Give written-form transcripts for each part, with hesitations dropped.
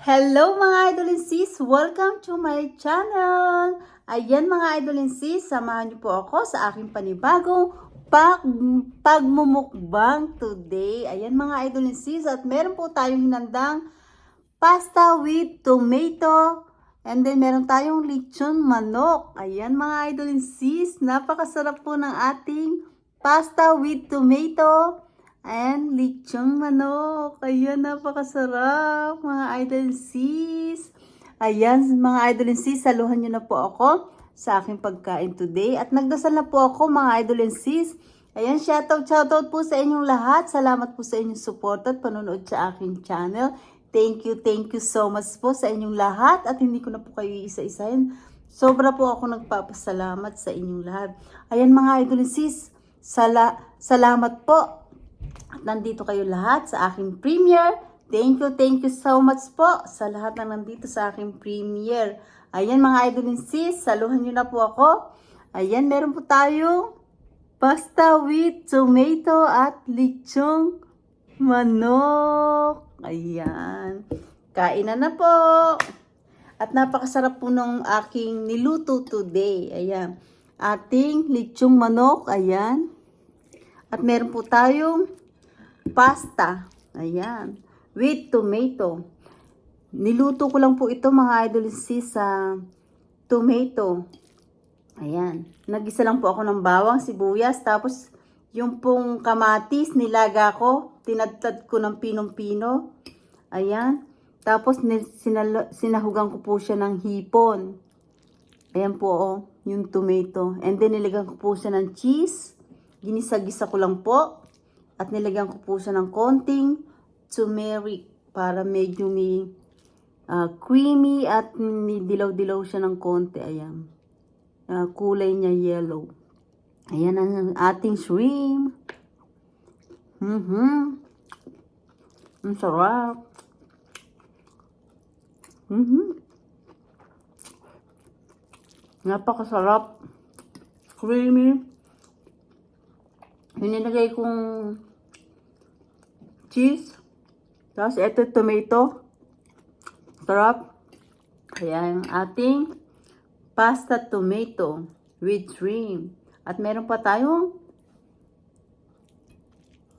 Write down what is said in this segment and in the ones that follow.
Hello mga idol and sis! Welcome to my channel! Ayan mga idol and sis, samahan niyo po ako sa aking panibagong pagmumukbang today. Ayan mga idol and sis, at meron po tayong hinandang pasta with tomato. And then meron tayong lechon manok. Ayan mga idol and sis, napakasarap po ng ating pasta with tomato and lechon manok. Ayan, napakasarap mga idol and sis. Ayan mga idol and sis, saluhan nyo na po ako sa aking pagkain today. At nagdasal na po ako mga idol and sis. Ayan, shoutout po sa inyong lahat. Salamat po sa inyong support at panonood sa aking channel. Thank you so much po sa inyong lahat. At hindi ko na po kayo isa-isahin. Sobra po ako nagpapasalamat sa inyong lahat. Ayan mga idol and sis, salamat po. At nandito kayo lahat sa aking premiere. Thank you so much po sa lahat na nandito sa aking premiere. Ayan mga idol and sis, saluhan nyo na po ako. Ayan, meron po tayong pasta with tomato at lechong manok. Ayan, kainan na po. At napakasarap po ng aking niluto today. Ayan, ating lechong manok. Ayan. At meron po tayong pasta. Ayan. With tomato. Niluto ko lang po ito mga idol sis sa tomato. Ayan. Nagisa lang po ako ng bawang, sibuyas. Tapos yung pong kamatis nilaga ko. Tinadtad ko ng pinong-pino. Ayan. Tapos sinahugan ko po siya ng hipon. Ayan po oh, yung tomato. And then nilagyan ko po siya ng cheese. Ginisa-gisa ko lang po. At nilagyan ko po siya ng konting turmeric para medyo may creamy at dilaw-dilaw siya ng konti. Ayan. Kulay niya yellow. Ayan ang ating shrimp. Ang sarap. Napakasarap. Creamy. Yung nilagay kong cheese. Tapos ito tomato. Sarap. Ayan, ating pasta tomato with shrimp. At meron pa tayong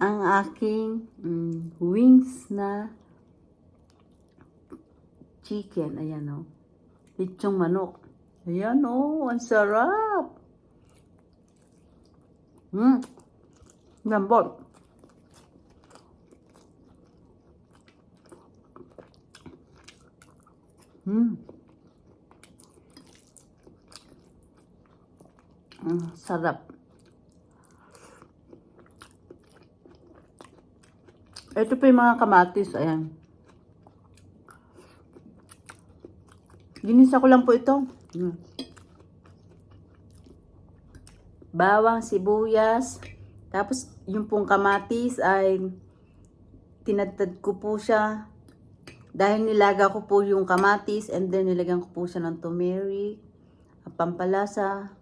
ang aking wings na chicken. Ayan o. Lechong manok. Ayan o. Ang sarap. Lambot. Sarap. Ito pa yung mga kamatis. Ayan. Ginisa ko lang po ito. Bawang, sibuyas. Tapos, yung pong kamatis ay tinadtad ko po siya. Dahil nilaga ko po yung kamatis and then nilagyan ko po siya ng turmeric, pampalasa,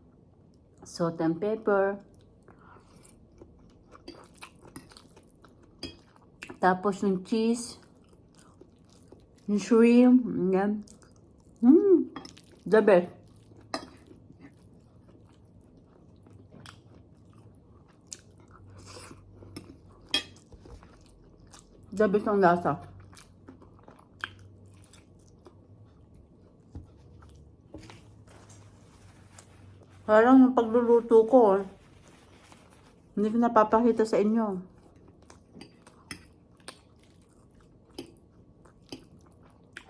salt and pepper. Tapos yung cheese, yung shrimp, yan. The best. Dabis ang lasa. Parang yung pagluluto ko, hindi ko napapakita sa inyo.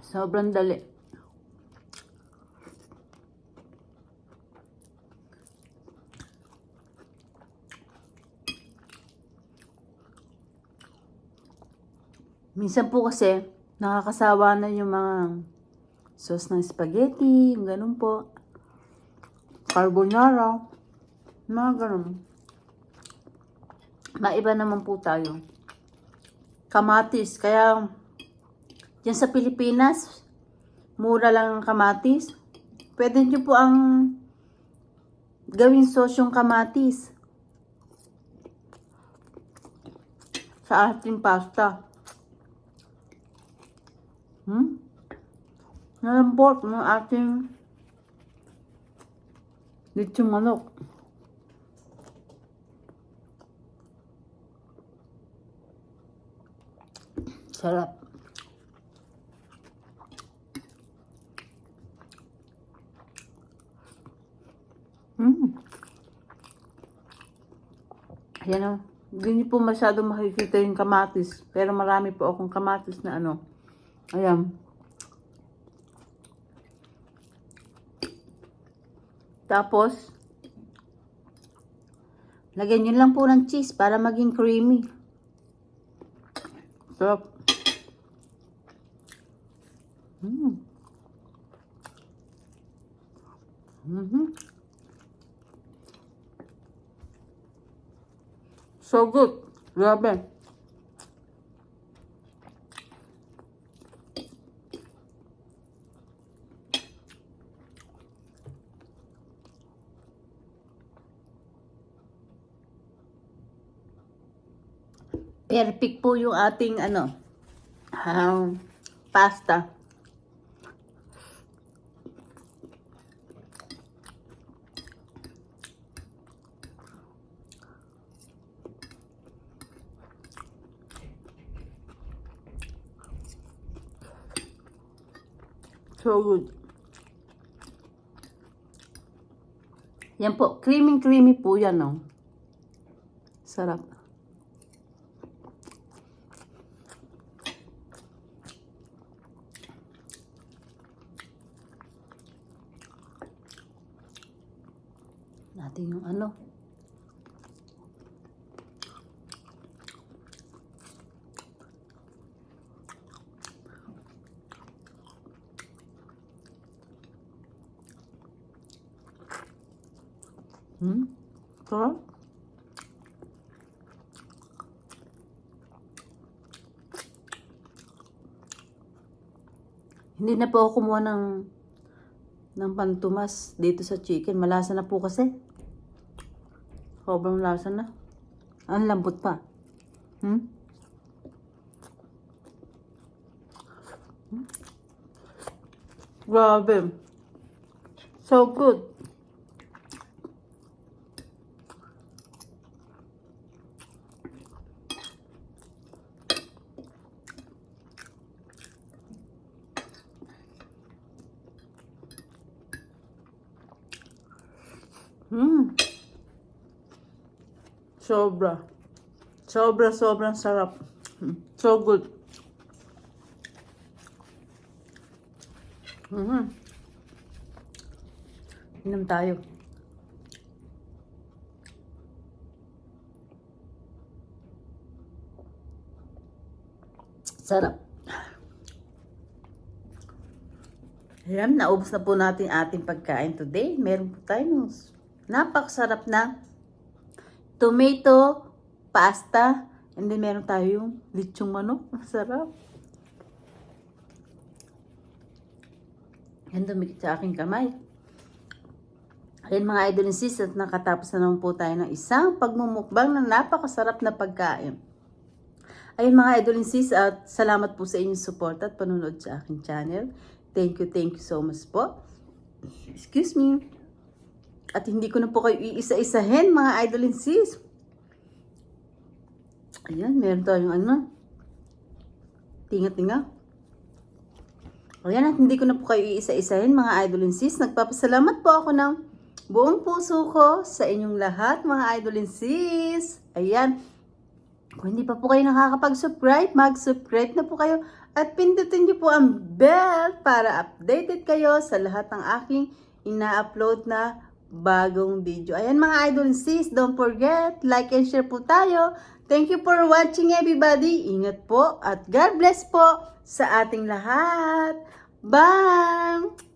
Sobrang dali. Minsan po kasi, nakakasawa na yung mga sauce ng spaghetti, ganun po. Carbonara, mga ganun. Maiba naman po tayo. Kamatis, kaya yan sa Pilipinas, mura lang ang kamatis. Pwede nyo po ang gawing sauce yung kamatis sa ating pasta. Nalambot ng ating lechong manok. Sarap. Ayan o. Hindi niyo po masyado makikita yung kamatis. Pero marami po akong kamatis na ano. Ayan. Tapos, lagyan nyo lang po ng cheese para maging creamy. Sarap. So good. Grabe. Perfect po yung ating pasta. So good. Yan po, creamy po yan, no? Sarap. Natin yung ano. Sarap. Hindi na po ako kumuha ng pantumas dito sa chicken. Malasa na po kasi. Sobrang lasa na. Ang lambot pa. Grabe. So good. Sobrang sarap. So good. Inom tayo. Sarap. Ayan, naubos na po natin ating pagkain today. Meron po tayong napakasarap na tomato pasta. And then meron tayong lechong manok. Masarap. Yan, dumikit sa aking kamay. Ayan mga idol and sis, at nakatapos na naman po tayo ng isang pagmumukbang ng napakasarap na pagkain. Ayan mga idol and sis, at salamat po sa inyong support at panunod sa aking channel. Thank you so much po. Excuse me. At hindi ko na po kayo iisa-isahin mga idol and sis. Ayan, meron tayong tinga-tinga. Ayan, at hindi ko na po kayo iisa-isahin mga idol and sis. Nagpapasalamat po ako ng buong puso ko sa inyong lahat mga idol and sis. Ayan. Kung hindi pa po kayo nakakapag-subscribe, mag-subscribe na po kayo at pindutin niyo po ang bell para updated kayo sa lahat ng aking ina-upload na bagong video. Ayan mga idol and sis, don't forget, like and share po tayo. Thank you for watching everybody. Ingat po at God bless po sa ating lahat. Bye!